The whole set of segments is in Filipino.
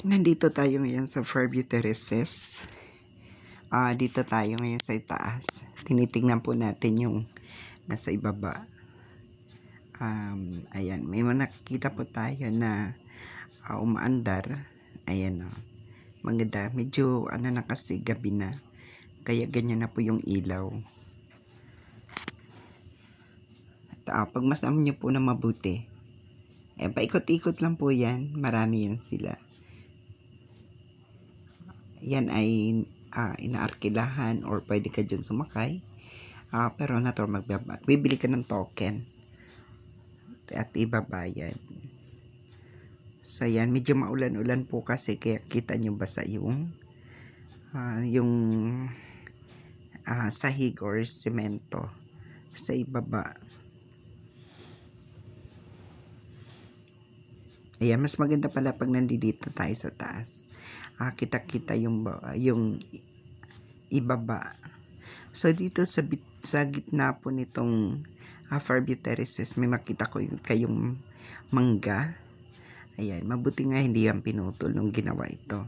Nandito tayo ngayon sa Fairview Terraces. Dito tayo ngayon sa itaas. Tinitingnan po natin yung nasa ibaba. Ayan, may nakikita po tayo na umaandar. Ayan o. Maganda. Medyo na kasi gabi na. Kaya ganyan na po yung ilaw. At, pagmasam nyo po na mabuti. Ayan, paikot-ikot lang po yan. Marami yan sila. Yan ay inaarkilahan or pwede ka dyan sumakay. Pero natural bibili ka ng token at ibabayad. So yan, medyo maulan-ulan po kasi kaya kita nyo basa yung sahig or semento sa ibaba. Ayan, mas maganda pala pag nandito tayo sa taas. Kita-kita yung ibaba. So dito sa gitna po nitong Fairview Terraces, may makita ko kayong mangga. Ayan, mabuti nga hindi yan pinutol nung ginawa ito.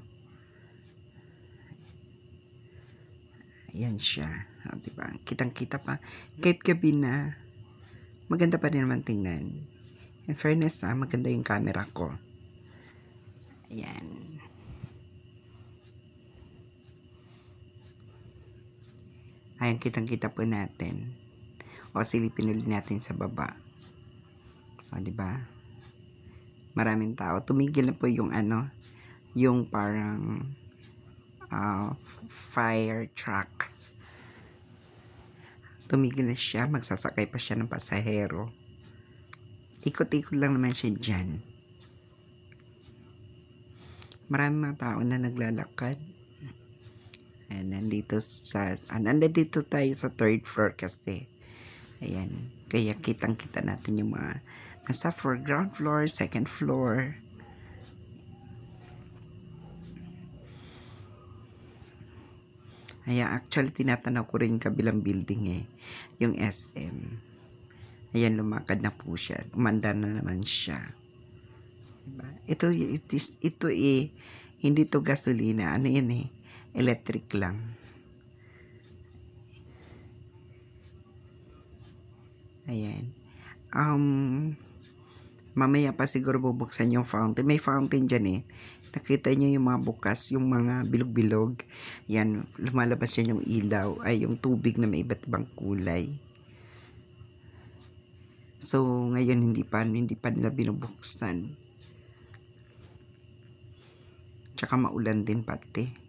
Ayan siya. Diba? Kitang-kita pa. Kahit gabi na, maganda pa rin naman tingnan. In fairness, maganda yung camera ko. Ayan. Ayan, kitang-kita po natin. O silipin ulit natin sa baba. O, diba? Maraming tao. Tumigil na po yung yung parang fire truck. Tumigil na siya. Magsasakay pa siya ng pasahero. Ikot-ikot lang naman siya dyan. Maraming mga tao na naglalakad. Ayan, nandito tayo sa 3rd floor kasi. Ayan, kaya kitang-kita natin yung mga nasa ground floor, 2nd floor. Ayan, actually tinatanaw ko rin yung kabilang building yung SM. Ayan, lumakad na po siya. Umandar na naman siya. Diba? Ito hindi to gasolina. Ano yan electric lang. Ayan. Mamaya pa siguro bubuksan yung fountain. May fountain dyan Nakita niyo yung mga bukas, yung mga bilog-bilog. Yan, lumalabas yan yung ilaw, ay yung tubig na may iba't ibang kulay. So, ngayon hindi pa nila binubuksan. Tsaka maulan din pati.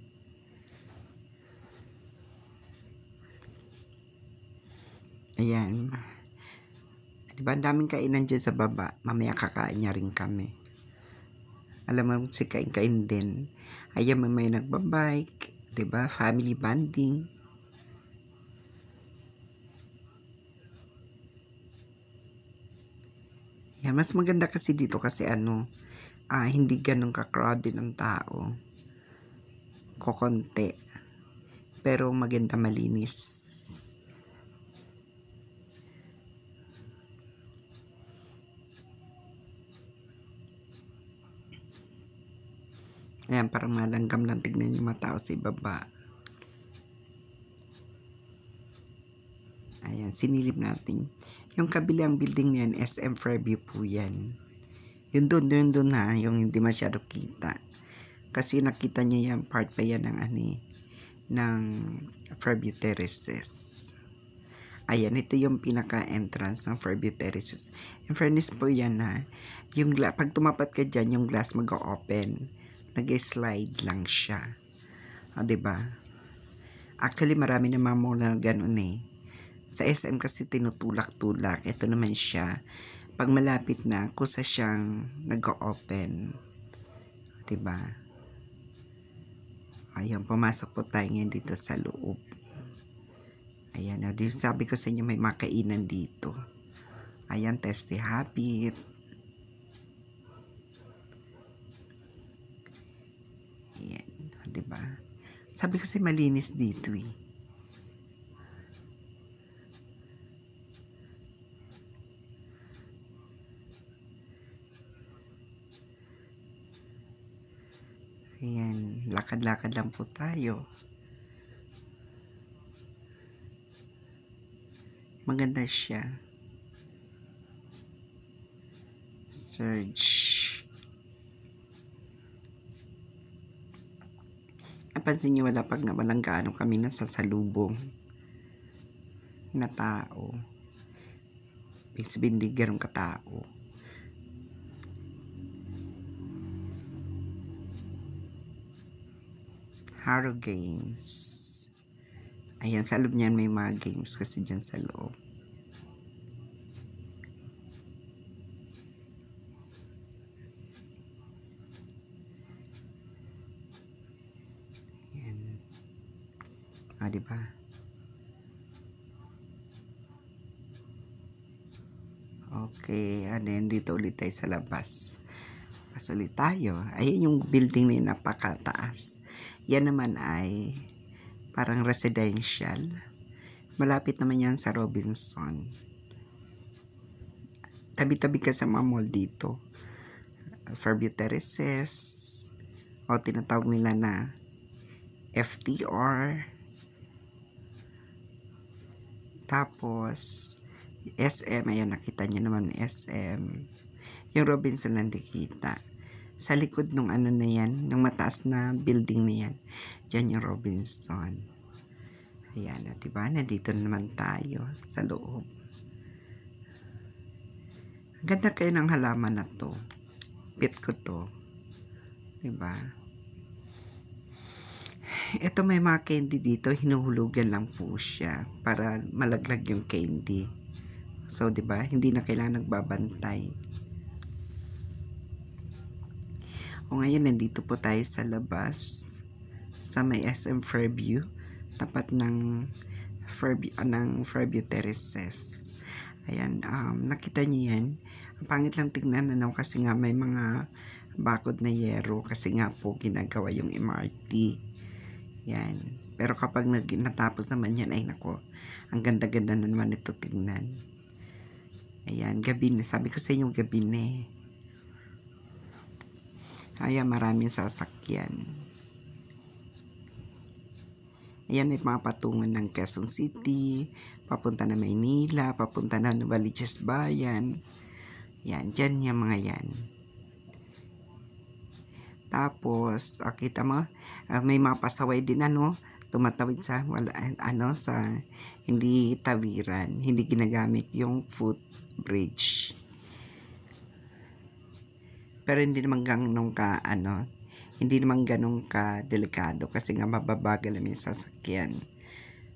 Ayan. Diba, ang daming kainan dyan sa baba. Mamaya kakain niya rin kami. Alam mo, si kain-kain din. Ayan, may nagbabike. Diba, family bonding. Ayan, mas maganda kasi dito kasi hindi ganun ka-crowded ng tao. Kokonti. Pero maganda, malinis. Ayan, parang malanggam lang tignan yung mga tao sa ibaba. Ayan, sinilip natin. Yung kabilang building na yan, SM Fairview po yan. Yung doon yung hindi masyado kita. Kasi nakita nyo yan, part pa yan ng Fairview Terraces. Ayan, ito yung pinaka-entrance ng Fairview Terraces. In fairness po yan pag tumapat ka dyan, yung glass mag-open. Nag-slide lang siya. Diba? Actually, marami na mga mall na ganun Sa SM kasi tinutulak-tulak. Ito naman siya. Pag malapit na, kusa siyang nag-open. Diba? Ayan, pumasok po tayo ngayon dito sa loob. Ayan, sabi ko sa inyo may makainan dito. Ayan, Tasty Habit. Ayan, diba? Sabi kasi malinis dito Ayan, lakad-lakad lang po tayo. Maganda siya. Search. Napansin niyo walang gaano kami nasasalubong na tao. Ibig sabihin, hindi ganun katao. Haro Games. Ayan, sa loob niyan may mga games kasi dyan sa loob. Ayan. Diba? Okay, and then dito ulit tayo sa labas. Pas ulit tayo. Ayun yung building na napakataas. Yan naman ay parang residential. Malapit naman yan sa Robinson. Tabi-tabi ka sa mga mall dito. Fairview Terraces. O tinatawag nila na FTR. Tapos SM, ayan, nakita nyo naman SM. Yung Robinson lang nakita. Sa likod nung ano na yan, nung mataas na building na yan, dyan yung Robinson. Ayan, diba? Nandito naman tayo sa loob. Ang ganda kayo ng halaman na to. Pit ko to. Diba? Ito may mga candy dito, hinuhulugan lang po siya para malaglag yung candy. So, diba? Hindi na kailangan nagbabantay. O ngayon, nandito po tayo sa labas sa may SM Fairview, tapat ng Fairview Terraces. Ayan, nakita niyo yan. Ang pangit lang tignan kasi nga may mga bakod na yero kasi nga po ginagawa yung MRT. Yan. Pero kapag natapos naman yan, ay nako, ang ganda-ganda na naman ito tignan. Ayan, gabi na. Sabi ko sa inyo, gabi na eh. Ayan, maraming sasakyan. Ayan, may mga patungan ng Quezon City, papunta na Maynila, papunta na Novaliches Bayan. Yan, dyan yung mga yan. Tapos, kita mo, may mga pasaway din tumatawid sa sa hindi tawiran, hindi ginagamit yung footbridge. Pero hindi naman ganun hindi naman ganun ka delikado kasi nga mababagal naman yung sasakyan.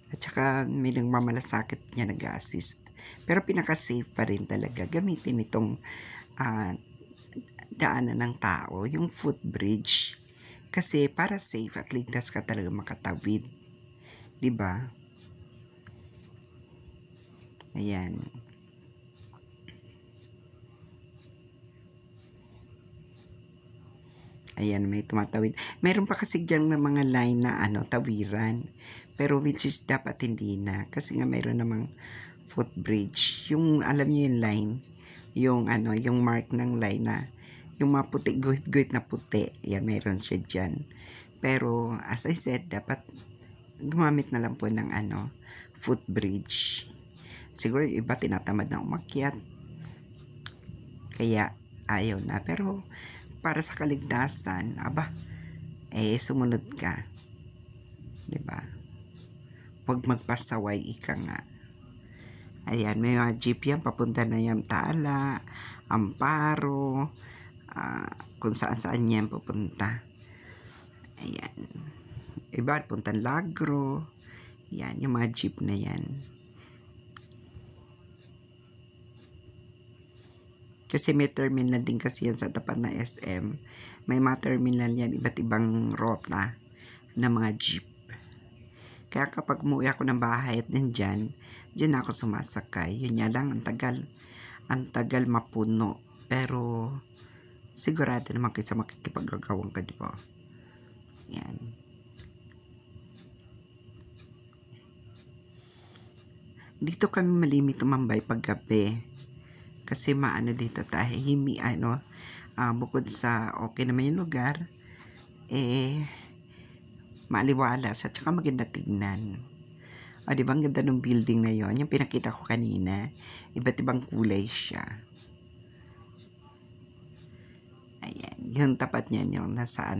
At saka may nagmamalasakit niya nag-assist. Pero pinaka-safe pa rin talaga gamitin itong daanan ng tao, yung footbridge. Kasi para safe at ligtas ka talaga makatawid. Diba? Ayan. Ayan, may tumatawid. Meron pa kasi dyan na mga line na tawiran. Pero which is dapat hindi na. Kasi nga meron namang footbridge. Yung, alam niyo yung line. Yung yung mark ng line na yung mga puti, guhit-guhit na puti. Yan, meron siya dyan. Pero, as I said, dapat gumamit na lang po ng footbridge. Siguro iba tinatamad na umakyat. Kaya, ayaw na. Pero, para sa kaligtasan, sumunod ka. Diba? Huwag magpasaway, ika nga. Ayan, may mga jeep yan, papunta na yan Tala, Amparo, kung saan yan pupunta. Ayan. Iba, puntan Lagro. Yan, yung mga jeep na yan. Kasi may terminal din kasi yan sa tapat na SM. May mga terminal yan, iba't ibang rota ng mga jeep. Kaya kapag umuwi ako ng bahay at nandyan, dyan ako sumasakay. Yun nga lang, ang tagal mapuno. Pero, sigurado naman kayo sa makikipagagawang ka, diba? Yan. Dito kami malimit tumambay paggabi. Kasi maano dito tahimik bukod sa okay naman yung lugar, maliwalas at saka maganda tignan. O, diba ang ganda ng building na yon? Yung pinakita ko kanina, iba't ibang kulay siya. Ayan, yung tapat niyan yung nasa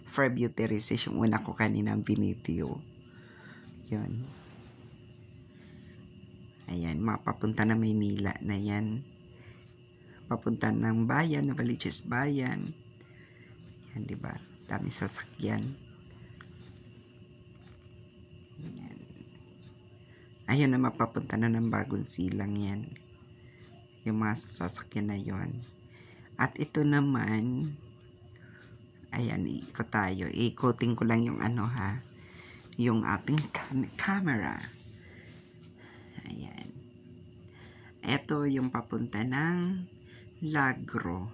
Fairview Terraces, yung una ko kanina ang binideo. Yun. Ayan, mapapunta na Maynila na yan. Papunta ng bayan, Novaliches bayan. Yan, diba? Dami sasakyan. Ayan. Ayun na, mapapunta na ng Bagong Silang yan. Yung mga sasakyan na yon. At ito naman, ayan, ikot tayo. Ikoting ko lang yung yung ating camera. Ayan. Ito yung papunta ng Lagro.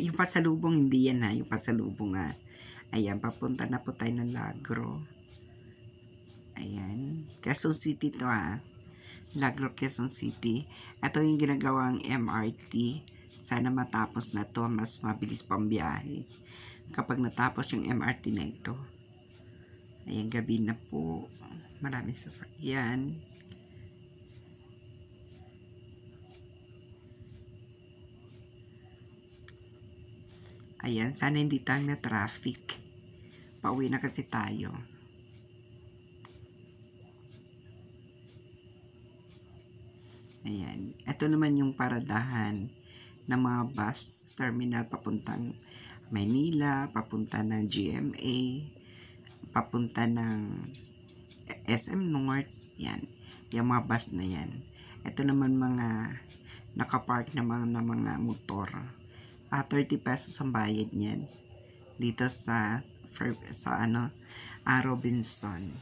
Yung pasalubong, hindi yan yung pasalubong Ayan, papunta na po tayo ng Lagro. Ayan. Quezon City to Lagro, Quezon City. Ito yung ginagawang MRT. Sana matapos na to, mas mabilis pang biyahe. Kapag natapos yung MRT na ito. Ayan, gabi na po. Maraming sasakyan. Ayan, sana hindi tayo na traffic. Pauwi na kasi tayo. Ayan. Ito naman yung paradahan ng mga bus terminal papuntang Maynila, papunta ng GMA, papunta ng SM North. Yan. Yung mga bus na yan. Ito naman mga nakapark na mga motor. 30 pesos ang bayad niyan. Dito sa Robinson.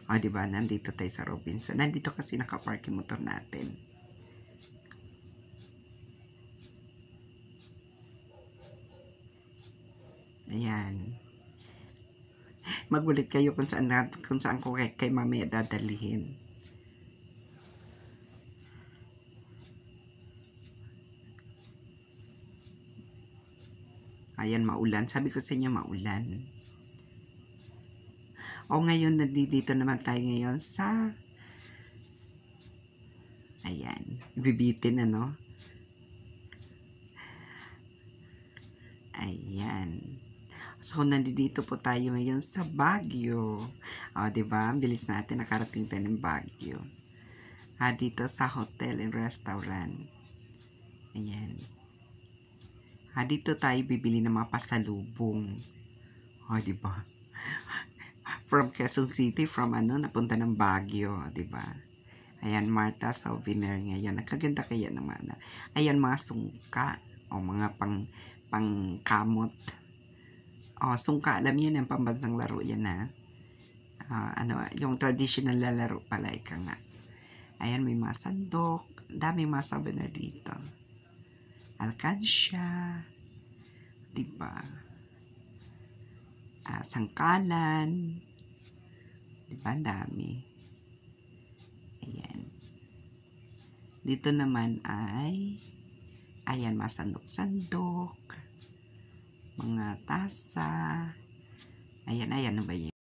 O, diba? Nandito tayo sa Robinson. Nandito kasi nakapark yung motor natin. Ayan. Magulit kayo kung saan ko kay mamaya dadalhin. Ayan, maulan. Sabi ko sa inyo, maulan. O, ngayon, nandito naman tayo ngayon sa ayan, bibitin ayan. So, nandito po tayo ngayon sa Baguio. O, diba? Bilis natin, nakarating tayo ng Baguio. Dito sa hotel and restaurant. Ayan. Dito tayo bibili ng mga pasalubong. O, diba? From Quezon City, from napunta ng Baguio, diba? Ayan, Martha Souvenir ngayon. Nagkaganda kaya naman. Ayan, mga sungka. O, mga pangkamot. O, sungka. Alam yan, ang pambansang laro yan, yung traditional na laro pala, ika nga. Ayan, may mga sandok. Daming mga souvenir dito. Alkansya. Diba? Sangkalan. Diba? Dami. Ayan. Dito naman ay ayan, mga sandok-sandok. Mga tasa. Ayan, ano ba yun?